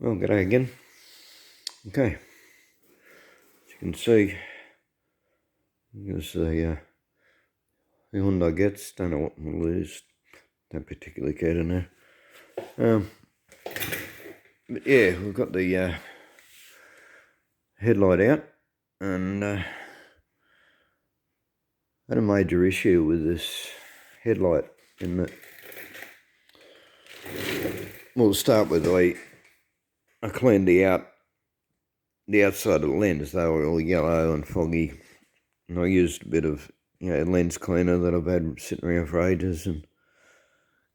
Well, g'day again. Okay, as you can see, there's the Hyundai Getz. Don't know what model it is. Don't particularly care to know. But yeah, we've got the headlight out, and had a major issue with this headlight in that. Well, to start with, I cleaned the outside of the lens. They were all yellow and foggy, and I used a bit of lens cleaner that I've had sitting around for ages and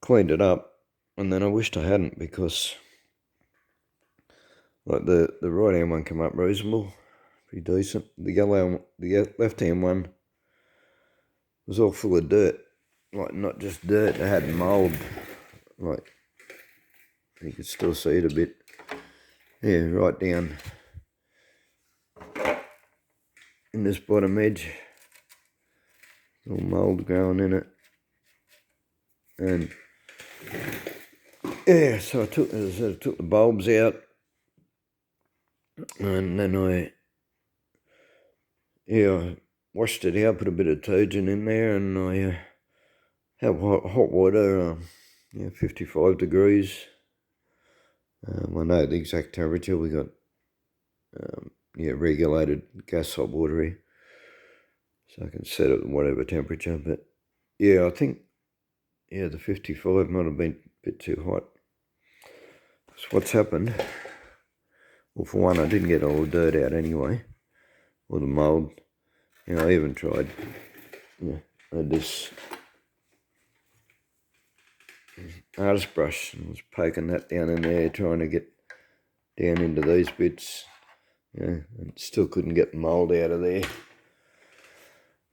cleaned it up. And then I wished I hadn't, because like the right hand one came up reasonable, pretty decent. The left hand one was all full of dirt, like not just dirt, it had mould. Like you could still see it a bit. Yeah, right down in this bottom edge, all mould growing in it. And yeah, so I took the bulbs out, and then I washed it out, put a bit of detergent in there, and I have hot water, 55 degrees. I know the exact temperature. We got regulated gas hot water here, so I can set it at whatever temperature. But yeah, I think the 55 might have been a bit too hot. So what's happened? Well, for one, I didn't get all the dirt out anyway, or the mould. I even tried. I had this artist brush and was poking that down in there, trying to get down into these bits. And still couldn't get the mould out of there.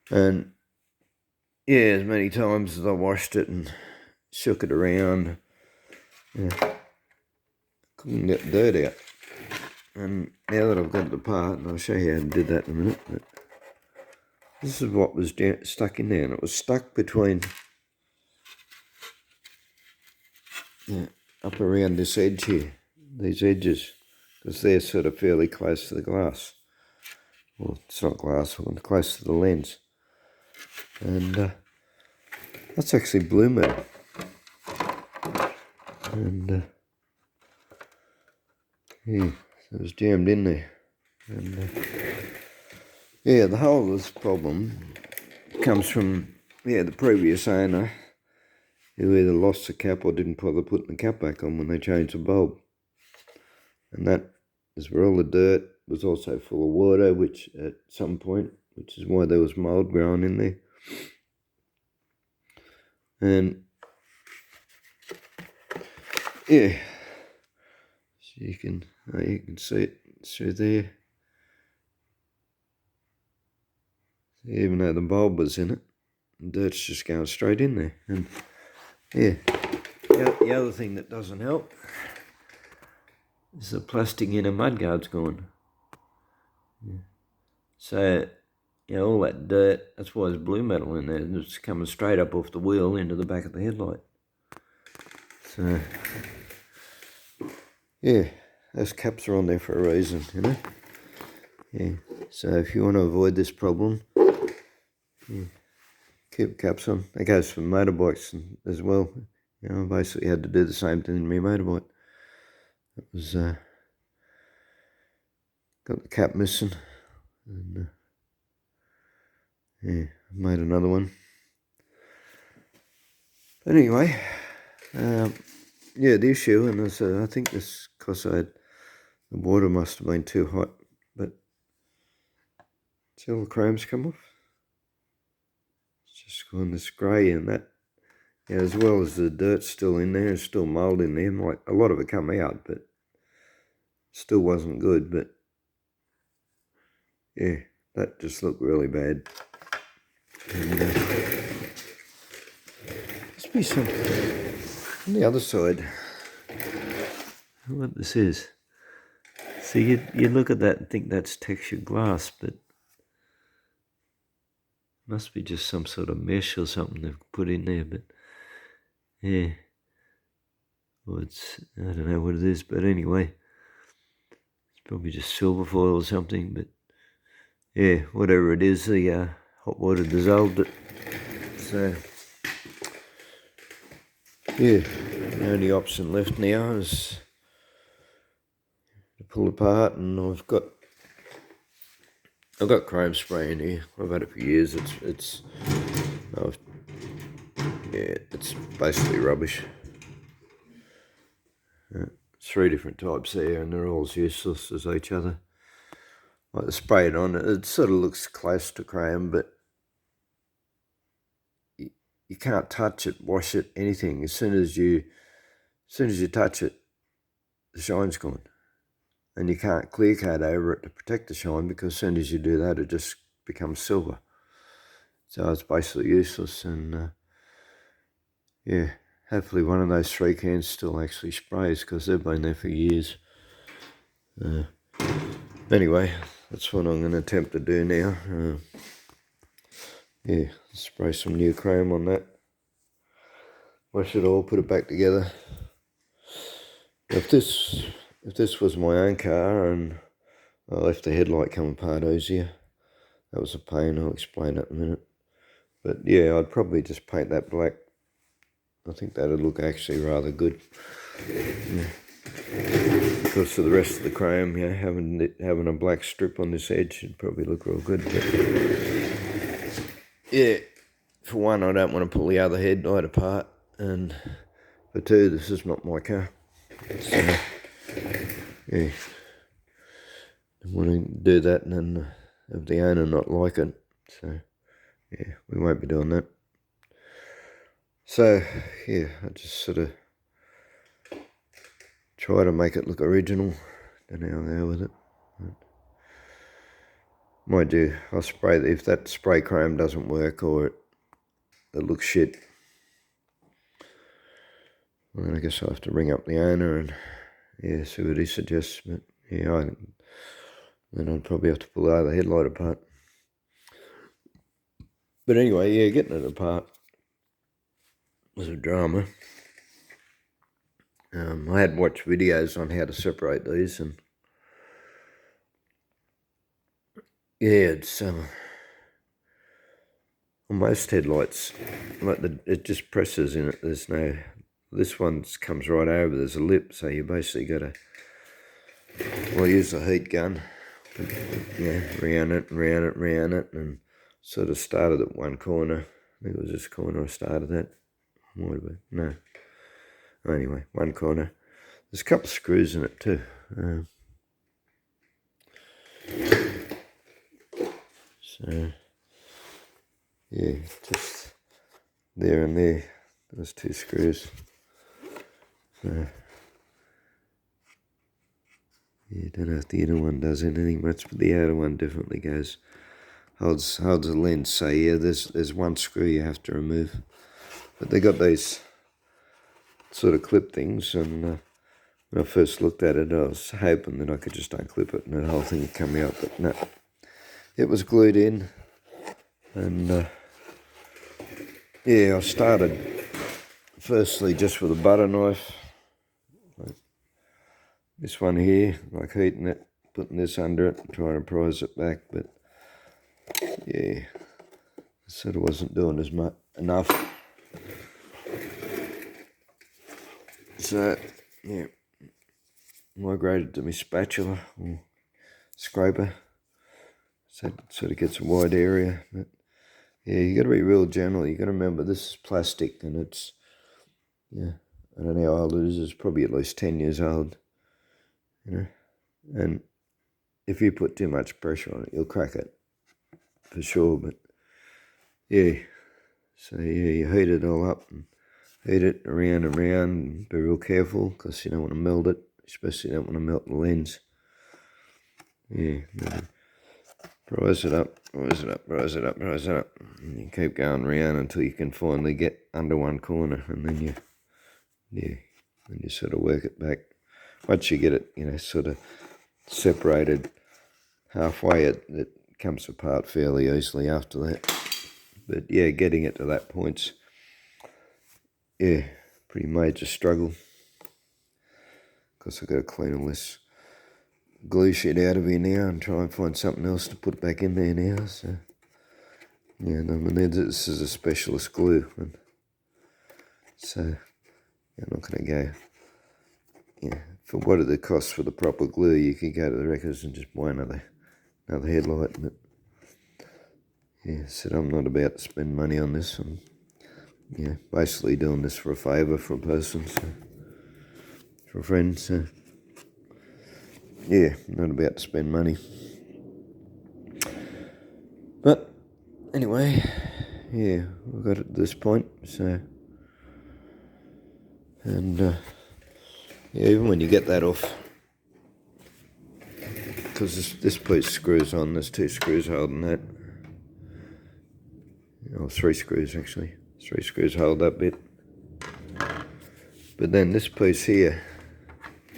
And as many times as I washed it and shook it around, couldn't get the dirt out. And now that I've got it apart, and I'll show you how I did that in a minute, but this is what was stuck in there, and it was stuck between up around this edge here, these edges, because they're sort of fairly close to the glass. Well, it's not glass, but close to the lens. And that's actually blue metal. And so it was jammed in there. And the whole of this problem comes from the previous owner, who either lost the cap or didn't bother putting the cap back on when they changed the bulb. And that is where all the dirt was also full of water, which at some point, which is why there was mould growing in there. And so you can see it through there. Even though the bulb was in it, the dirt's just going straight in there. And the other thing that doesn't help is the plastic inner mudguard's gone. So all that dirt, that's why there's blue metal in there, and it's coming straight up off the wheel into the back of the headlight. So those caps are on there for a reason, So if you want to avoid this problem, keep caps on. That goes for motorbikes as well. I basically had to do the same thing in my motorbike. It was got the cap missing, and I made another one. But anyway, the issue, and I think this because the water must have been too hot, but see all the chrome's come off. It's just gone this grey, and that, as well as the dirt still in there, there's still mould in there. Like a lot of it come out, but still wasn't good. But that just looked really bad. And must be some on the other side. I don't know what this is. So you look at that and think that's textured glass, but it must be just some sort of mesh or something they've put in there. But well, I don't know what it is, but anyway, probably just silver foil or something, but yeah, whatever it is, the hot water dissolved it. So yeah, the only option left now is to pull apart, and I've got chrome spray in here. I've had it for years. It's basically rubbish. 3 different types there, and they're all as useless as each other. Like the spray it on, it sort of looks close to chrome, but you can't touch it, wash it, anything. As soon as you touch it, the shine's gone. And you can't clear coat over it to protect the shine, because as soon as you do that, it just becomes silver. So it's basically useless. And yeah, hopefully one of those 3 cans still actually sprays, because they've been there for years. Anyway, that's what I'm going to attempt to do now. Yeah, spray some new chrome on that. Wash it all, put it back together. If this was my own car and I left the headlight come apart easier, that was a pain. I'll explain that in a minute. But yeah, I'd probably just paint that black. I think that'd look actually rather good. Yeah. Because of the rest of the chrome, yeah, having a black strip on this edge would probably look real good. But yeah, for one, I don't want to pull the other headlight apart, and for 2, this is not my car. So yeah, I want to do that and then have the owner not like it. So yeah, we won't be doing that. So yeah, I just sort of try to make it look original. Don't know how they are with it. Might do. I'll spray it if that spray chrome doesn't work or it looks shit. Well, then I guess I'll have to ring up the owner and yeah, see what he suggests. But yeah, then I'd probably have to pull the other headlight apart. But anyway, yeah, getting it apart was a drama. I had watched videos on how to separate these, and yeah, it's on most headlights, like it just presses in it. There's no, this one comes right over. There's a lip, so you basically got to, well, use the heat gun, yeah, round it, and sort of started at one corner. I think it was this corner I started at. Might have been, no. Anyway, one corner. There's a couple of screws in it too. So yeah, just there and there. There's 2 screws. So yeah, don't know if the inner one does anything much, but the outer one definitely holds the lens. So yeah, there's 1 screw you have to remove. But they got these sort of clip things, and when I first looked at it, I was hoping that I could just unclip it and the whole thing would come out, but no. It was glued in, and yeah, I started firstly just with a butter knife, like this one here, like heating it, putting this under it, and trying to prise it back, but yeah, it sort of wasn't doing enough. So yeah, migrated to my spatula or scraper, so it sort of gets a wide area. But yeah, you got to be real gentle. You got to remember this is plastic, and it's, yeah, I don't know how old it is. It's probably at least 10 years old, you know. And if you put too much pressure on it, you'll crack it for sure. But yeah, so yeah, you heat it all up and heat it around and around. And be real careful, because you don't want to melt it, especially you don't want to melt the lens. Yeah, rise it up, and you keep going around until you can finally get under one corner, and then you sort of work it back. Once you get it, you know, sort of separated halfway, it comes apart fairly easily after that. But yeah, getting it to that point's, yeah, pretty major struggle, because I've got to clean all this glue shit out of here now and try and find something else to put back in there now. So yeah, I mean, this is a specialist glue, and so I'm not going to go. Yeah, for what it costs for the proper glue, you could go to the records and just buy another headlight. But yeah, said I'm not about to spend money on this. I'm basically doing this for a favour for a person, so, for a friend. So yeah, not about to spend money. But anyway, yeah, we got it to this point. So and yeah, even when you get that off, because this piece screws on, there's 2 screws holding that. Oh, 3 screws actually. 3 screws hold that bit. But then this piece here,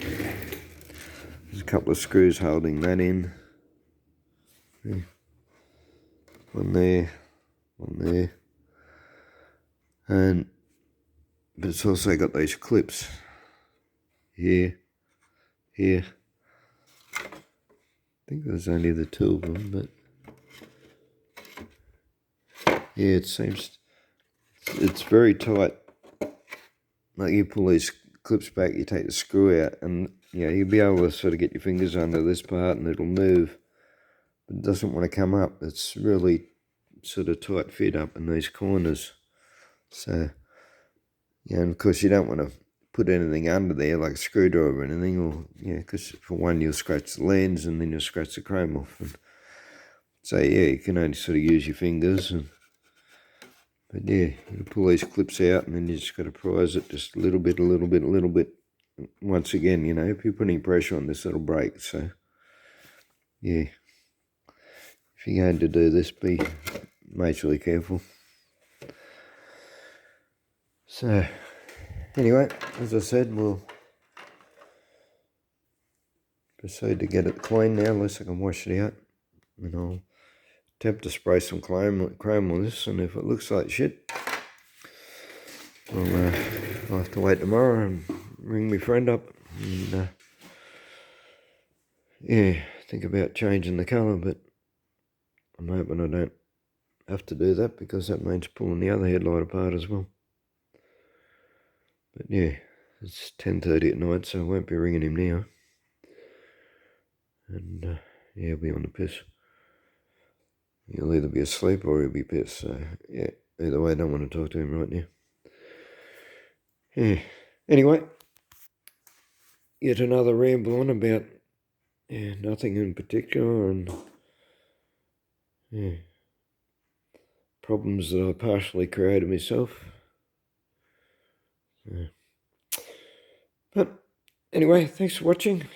there's a couple of screws holding that in. Yeah. One there. But it's also got these clips here. I think there's only the 2 of them, but yeah, it seems it's very tight. Like you pull these clips back, you take the screw out, and you'll be able to sort of get your fingers under this part and it'll move, but it doesn't want to come up. It's really sort of tight fit up in these corners. So and of course you don't want to put anything under there like a screwdriver or anything, or because for one you'll scratch the lens and then you'll scratch the chrome off. And so you can only sort of use your fingers. But yeah, you pull these clips out and then you just got to prise it just a little bit. Once again, if you put any pressure on this, it'll break. So yeah, if you're going to do this, be majorly careful. So anyway, as I said, we'll proceed to get it clean now, unless I can wash it out. And I'll attempt to spray some chrome on this, and if it looks like shit, I'll have to wait tomorrow and ring my friend up and think about changing the colour. But I'm hoping I don't have to do that, because that means pulling the other headlight apart as well. But yeah, it's 10:30 at night, so I won't be ringing him now. And he'll be on the piss. He'll either be asleep or he'll be pissed. So yeah, either way, I don't want to talk to him right now. Yeah. Anyway, yet another ramble on about nothing in particular, and problems that I partially created myself. But anyway, thanks for watching,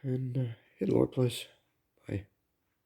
and hit a like, please.